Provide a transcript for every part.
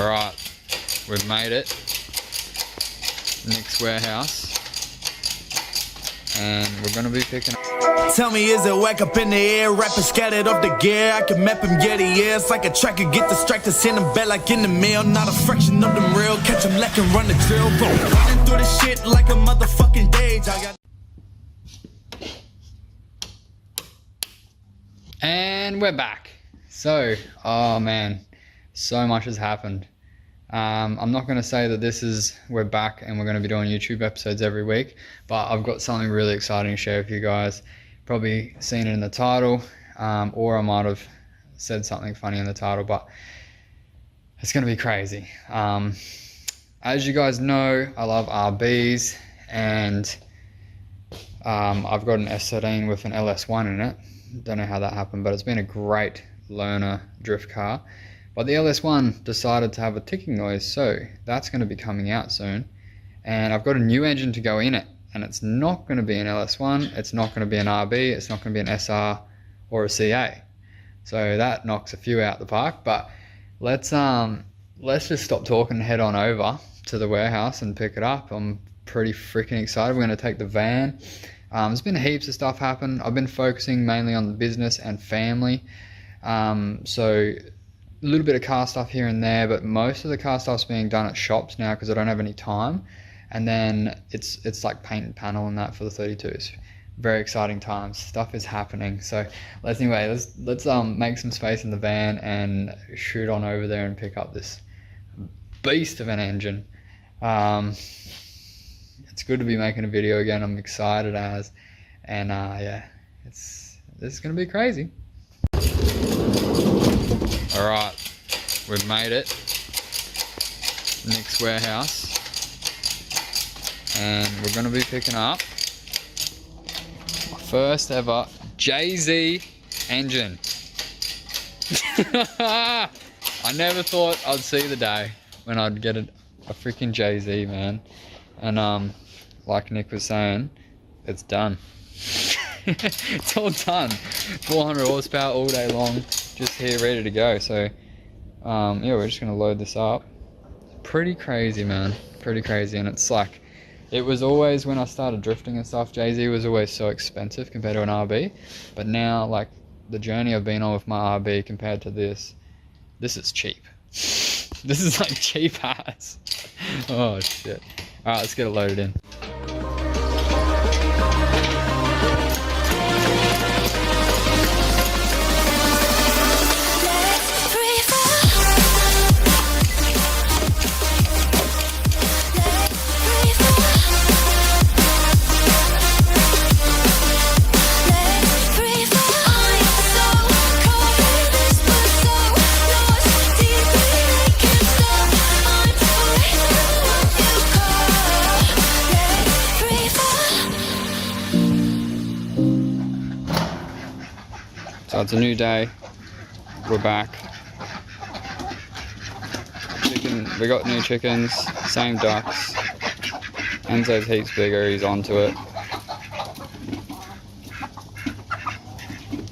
Alright, we've made it. Nick's warehouse. And we're gonna be picking up. Tell me, is it whack up in the air? Rapping scattered off the gear. I can map him, yeah, the air. It's like a tracker, get distracted, send him back like in the mail. Not a fraction of them real. Catch him lacking, run the drill. Running through the shit like a motherfucking dage. I got. And we're back. So, oh man, so much has happened. I'm not going to say that we're back and we're going to be doing YouTube episodes every week, but I've got something really exciting to share with you guys. Probably seen it in the title, or I might have said something funny in the title, but it's going to be crazy. As you guys know, I love RBs, and I've got an S13 with an LS1 in it. Don't know how that happened, but it's been a great learner drift car. But the LS1 decided to have a ticking noise, so that's going to be coming out soon. And I've got a new engine to go in it, and it's not going to be an LS1, it's not going to be an RB, it's not going to be an SR or a CA. So that knocks a few out the park. But let's just stop talking and head on over to the warehouse and pick it up. I'm pretty freaking excited. We're going to take the van. There's been heaps of stuff happen. I've been focusing mainly on the business and family. So a little bit of car stuff here and there, but most of the car stuff's being done at shops now because I don't have any time. And then it's like paint and panel and that for the 32s. Very exciting times. Stuff is happening. So let's make some space in the van and shoot on over there and pick up this beast of an engine. It's good to be making a video again. I'm excited and yeah, this is gonna be crazy. Alright, we've made it. Nick's warehouse. And we're going to be picking up my first ever JZ engine. I never thought I'd see the day when I'd get a freaking JZ, man. And like Nick was saying, it's done. It's all done. 400 horsepower all day long. Just here ready to go. So yeah, we're just gonna load this up. Pretty crazy, man, pretty crazy. And it's like, it was always, when I started drifting and stuff, JZ was always so expensive compared to an RB, but now, like, the journey I've been on with my RB compared to this is cheap. This is like cheap ass. Oh shit. All right, let's get it loaded in. So it's a new day, we're back. We got new chickens, same ducks. Enzo's heaps bigger, he's onto it.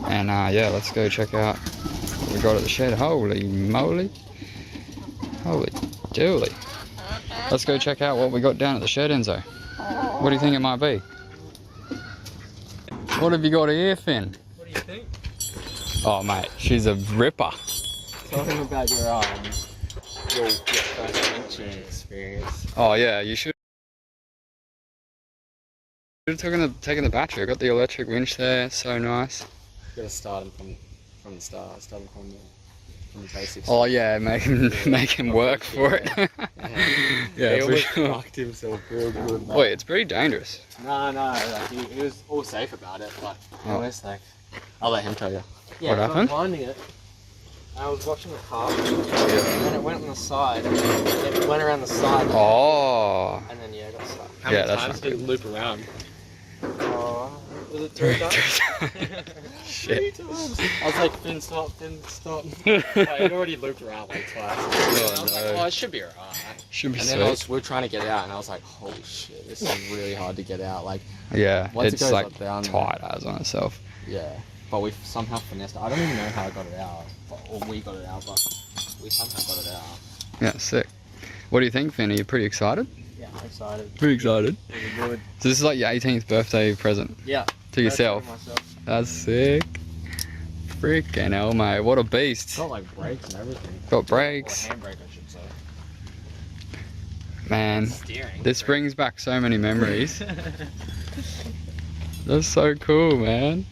And yeah, let's go check out what we got at the shed. Holy moly. Holy dooly. Let's go check out what we got down at the shed, Enzo. What do you think it might be? What have you got here, Finn? What do you think? Oh mate, she's a ripper. Tell him about your first winching experience. Oh yeah, you should have taken the battery. I got the electric winch there, so nice. Gotta start him from the start, from the basics. Oh yeah, make him work for it. Yeah, he for almost sure. fucked himself real good, mate. Wait, it's pretty dangerous. No, like he was all safe about it, but almost like, I'll let him tell you. Yeah, What happened? I was winding it. I was watching the car, and then it went on the side. It went around the side. Oh. And then yeah, it got stuck. How many times did it loop around? Oh, was it 3 times? Shit. 3 times. I was like, Finn, stop. It already looped around like twice. Oh, I was no. like, oh, it should be alright. Should be and sweet. then we were trying to get it out, and I was like, holy shit, this is really hard to get out. Like, Yeah, once it it's goes like up down, tight as on itself. Yeah, but we somehow finessed it. I don't even know how I got it out, or we got it out, but we somehow got it out. Yeah, sick. What do you think, Finn? Are you pretty excited? Yeah, I'm excited. Pretty excited. Pretty good. So this is like your 18th birthday present Yeah. to yourself. That's sick. Freaking hell, mate. What a beast. Got like brakes and everything. Got brakes. Or handbrake, I should say. Man, Steering. this brings back so many memories. That's so cool, man.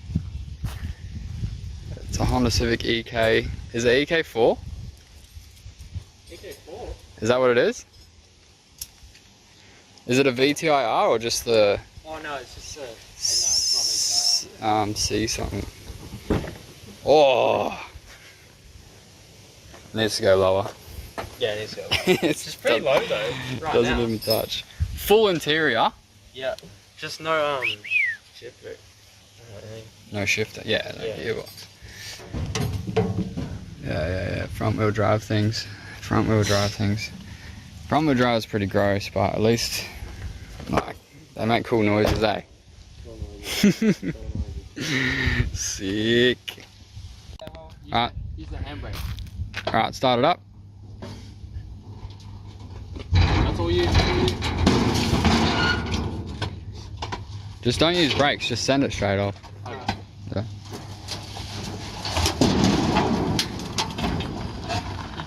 It's a Honda Civic EK. Is it EK4? EK4? Is that what it is? Is it a VTIR or just the... Oh no, it's just a... no, it's not VTIR. C something. Oh! Needs to go lower. Yeah, it is good. It's It's pretty low though. Right doesn't now. even touch. Full interior. Yeah. Just no shifter. No shifter. Yeah, no Yeah. gearbox. Yeah. Front wheel drive things. Front wheel drive is pretty gross, but at least like they make cool noises, eh? Sick. Alright. Use the handbrake. Alright, start it up. That's all you use. Just don't use brakes, just send it straight off. Yeah.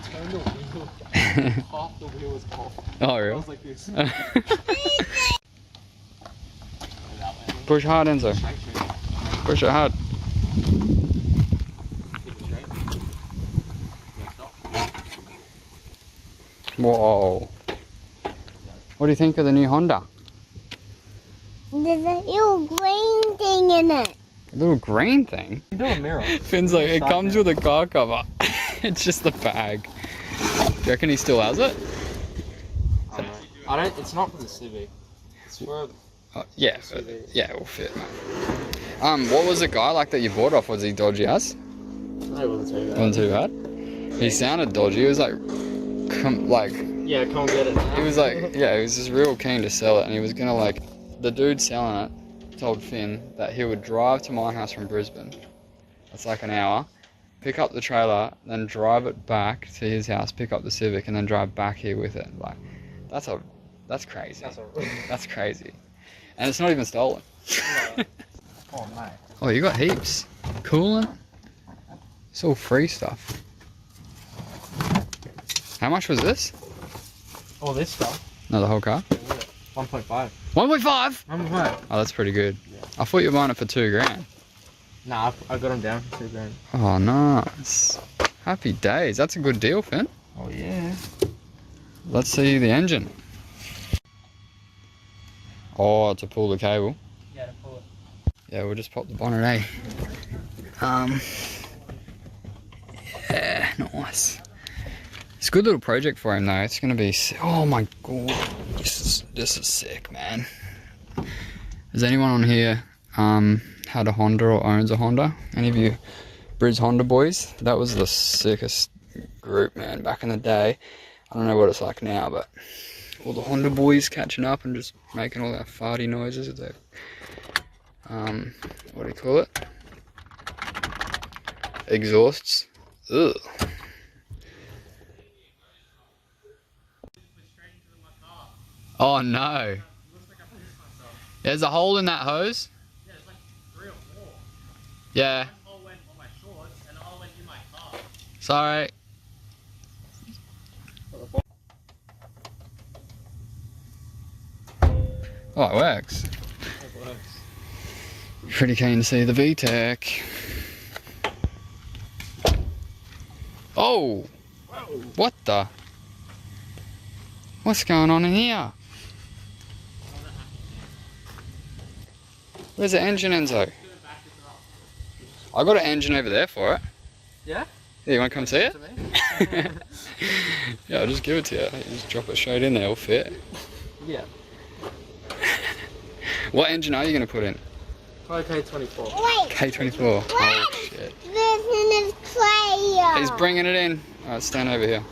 Turn the wheel. Half the wheel was off. Oh, I really? was like this. Push hard, Enzo. Push it hard. Whoa. What do you think of the new Honda? There's a little green thing in it. A little green thing? Do a mirror. Finn's like, it comes with a car cover. It's just the bag. Do you reckon he still has it? I don't. It's not for the Civic. It's for. Yeah, yeah, it will fit, mate. What was the guy like that you bought off? Was he dodgy as? No, it wasn't too bad. Wasn't too bad? He sounded dodgy. He was like, Yeah, come get it now. he was like, yeah, he was just real keen to sell it, and he was gonna like, the dude selling it told Finn that he would drive to my house from Brisbane. That's like an hour. Pick up the trailer, then drive it back to his house, pick up the Civic, and then drive back here with it. Like, that's crazy. That's crazy. And it's not even stolen. Oh, mate. Oh, you got heaps. Coolant. It's all free stuff. How much was this? All this stuff. No, the whole car? 1.5. 1.5? 1.5. Oh, that's pretty good. Yeah. I thought you were buying it for $2,000. Nah, I got them down for $2,000. Oh, nice. Happy days. That's a good deal, Finn. Oh yeah. Let's see the engine. Oh, to pull the cable. Yeah, to pull it. Yeah, we'll just pop the bonnet, eh? Yeah, nice. It's a good little project for him though. It's gonna be. Oh my god, this is sick, man. Has anyone on here had a Honda or owns a Honda? Any of you Bridge Honda boys? That was the sickest group, man, back in the day. I don't know what it's like now, but all the Honda boys catching up and just making all that farty noises with their what do you call it? Exhausts. Ugh. Oh no. There's a hole in that hose? Yeah, it's like 3 or 4. Yeah. One hole went on my shorts and the hole went in my car. Sorry. Oh, it works. It works. Pretty keen to see the VTEC. Oh! Whoa. What the? What's going on in here? Where's the engine, Enzo? I got an engine over there for it. Yeah? Yeah, you want to come see it? To me? Yeah, I'll just give it to you. You just drop it straight in there, it'll fit. Yeah. What engine are you going to put in? Wait, K24. K24. Oh shit. this is player. He's bringing it in. Alright, stand over here.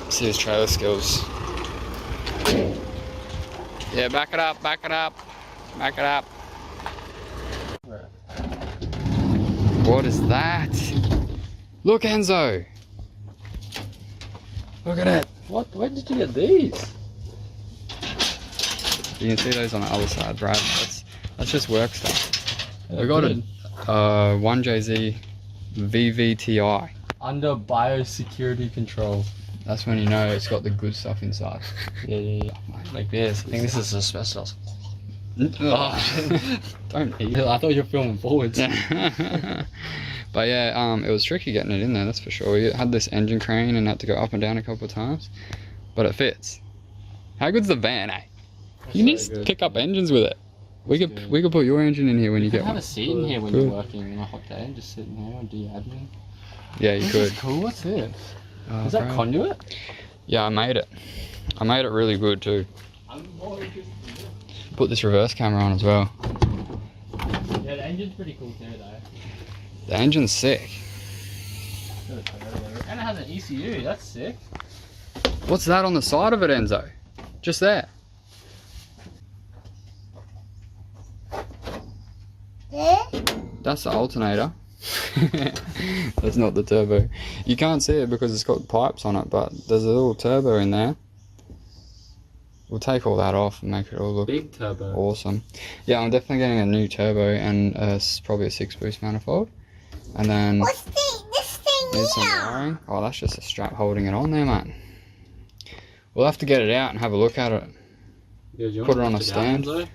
See his trailer skills. Yeah, back it up, back it up, back it up. What is that? Look, Enzo. Look at it. What? Where did you get these? You can see those on the other side, Brad. That's just work stuff. Yeah, We got good. a 1JZ VVTI. Under biosecurity control. That's when you know it's got the good stuff inside. Yeah. Like this. I think this is asbestos. Oh, don't eat it. I thought you were filming forwards. But yeah, it was tricky getting it in there, that's for sure. We had this engine crane and had to go up and down a couple of times, but it fits. How good's the van, eh? You need to pick up engines with it. We could put your engine in here when you get have one. a seat in here when you're working on a hot day and just sit in here and do your admin. Yeah, you This could. is cool. What's this? Oh, Is that bro. conduit? Yeah, I made it. I made it really good too. Put this reverse camera on as well. Yeah, the engine's pretty cool too, though. The engine's sick. And it has an ECU. That's sick. What's that on the side of it, Enzo? Just there. Eh? That's the alternator. That's not the turbo. You can't see it because it's got pipes on it, but there's a little turbo in there. We'll take all that off and make it all look Big turbo. awesome. Yeah, I'm definitely getting a new turbo and probably a 6-boost manifold. And then What's this thing need some here? wiring. Oh, that's just a strap holding it on there, man. We'll have to get it out and have a look at it. Yeah, do you Put want it on to a lift it out, stand. Enzo?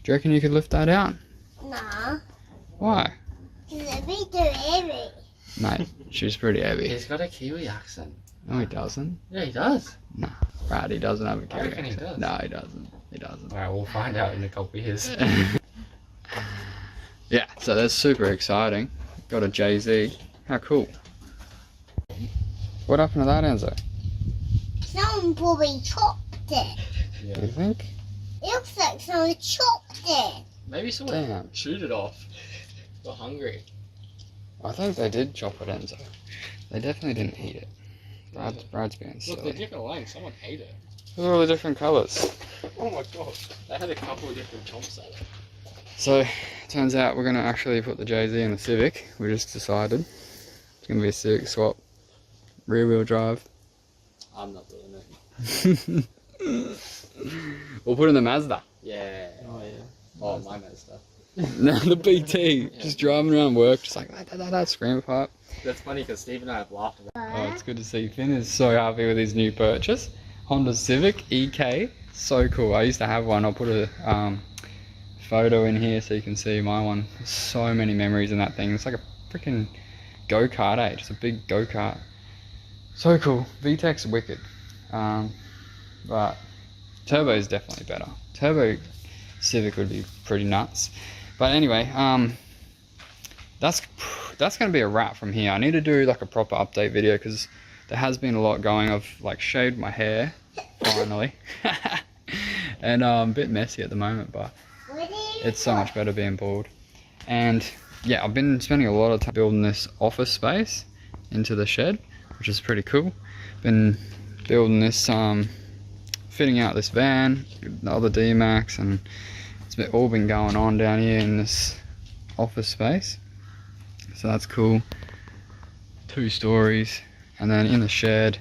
Do you reckon you could lift that out? Nah, Why? it's a bit too heavy. Mate, she's pretty heavy. He's got a Kiwi accent. No, he doesn't. Yeah, he does. Brad, he doesn't have a Kiwi reckon he accent. does. No, he doesn't. He doesn't. Alright, we'll find out in a couple of years. Yeah, so that's super exciting. Got a JZ. How cool. What happened to that, Enzo? Someone probably chopped it. Do you think? It looks like someone chopped it. Maybe someone Damn. chewed it off. Got hungry. I think they did chop it, Enzo. They definitely didn't eat it. Brad's being Look, they're silly. different lengths. Someone ate it. Look at all the different colours. Oh my god. They had a couple of different chomps at it. So, turns out we're going to actually put the JZ in the Civic. We just decided. It's going to be a Civic swap. Rear wheel drive. I'm not doing it. We'll put in the Mazda. Yeah. Oh yeah. Oh, my Mazda. No, the BT. Just driving around work, just like that screamer pipe. That's funny because Steve and I have laughed about Oh, it's good to see Finn is so happy with his new purchase. Honda Civic EK. So cool. I used to have one. I'll put a photo in here so you can see my one. So many memories in that thing. It's like a freaking go-kart, eh? Just a big go-kart. So cool. VTEC's wicked. But turbo is definitely better. Turbo Civic would be pretty nuts. But anyway, that's going to be a wrap from here. I need to do like a proper update video because there has been a lot going. I've like shaved my hair finally. And a bit messy at the moment, but it's so much better being bald. And yeah, I've been spending a lot of time building this office space into the shed, which is pretty cool. Been building this, fitting out this van, the other D-Max, and it's all been going on down here in this office space. So that's cool. 2 stories. And then in the shed,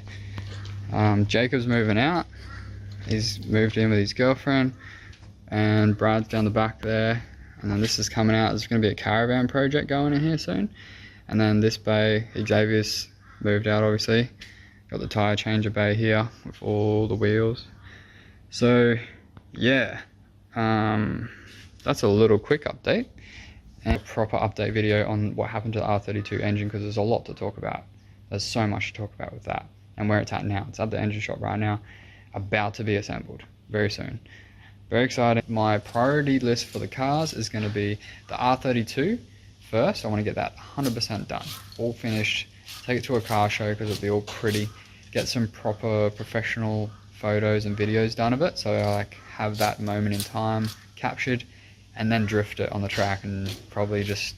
Jacob's moving out. He's moved in with his girlfriend, and Brad's down the back there. And then this is coming out. There's going to be a caravan project going in here soon. And then this bay, Xavier's moved out obviously. Got the tyre changer bay here with all the wheels. So yeah, that's a little quick update and a proper update video on what happened to the R32 engine, because there's a lot to talk about. There's so much to talk about with that and where it's at now. It's at the engine shop right now, about to be assembled very soon. Very exciting. My priority list for the cars is going to be the R32 first. I want to get that 100% done, all finished, take it to a car show because it'll be all pretty, get some proper professional photos and videos done of it, so I like have that moment in time captured, and then drift it on the track, and probably just,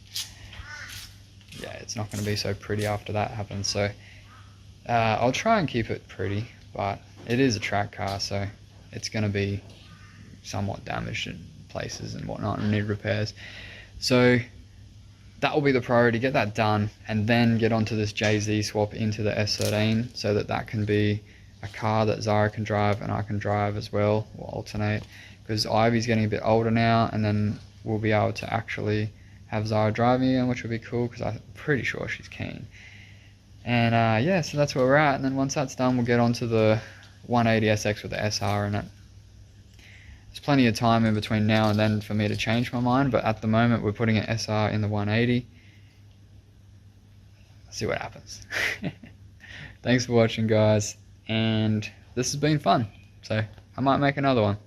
yeah, it's not going to be so pretty after that happens. So I'll try and keep it pretty, but it is a track car, so it's going to be somewhat damaged in places and whatnot and need repairs. So that will be the priority, get that done, and then get onto this JZ swap into the S13 so that can be a car that Zara can drive and I can drive as well. We'll alternate, because Ivy's getting a bit older now, and then we'll be able to actually have Zara driving again, which will be cool because I'm pretty sure she's keen. And yeah, so that's where we're at. And then once that's done, we'll get onto the 180SX with the SR in it. There's plenty of time in between now and then for me to change my mind, but at the moment we're putting an SR in the 180. See what happens. Thanks for watching, guys, and this has been fun, so I might make another one.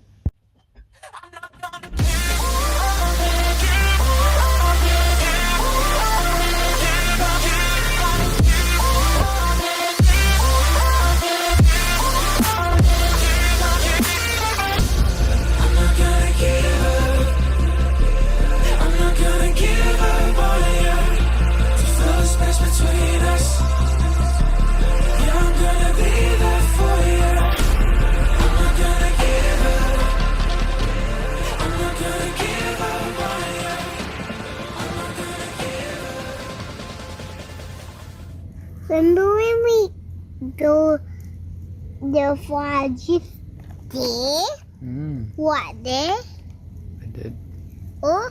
Remember when we go the forest there? What there? I did. Oh.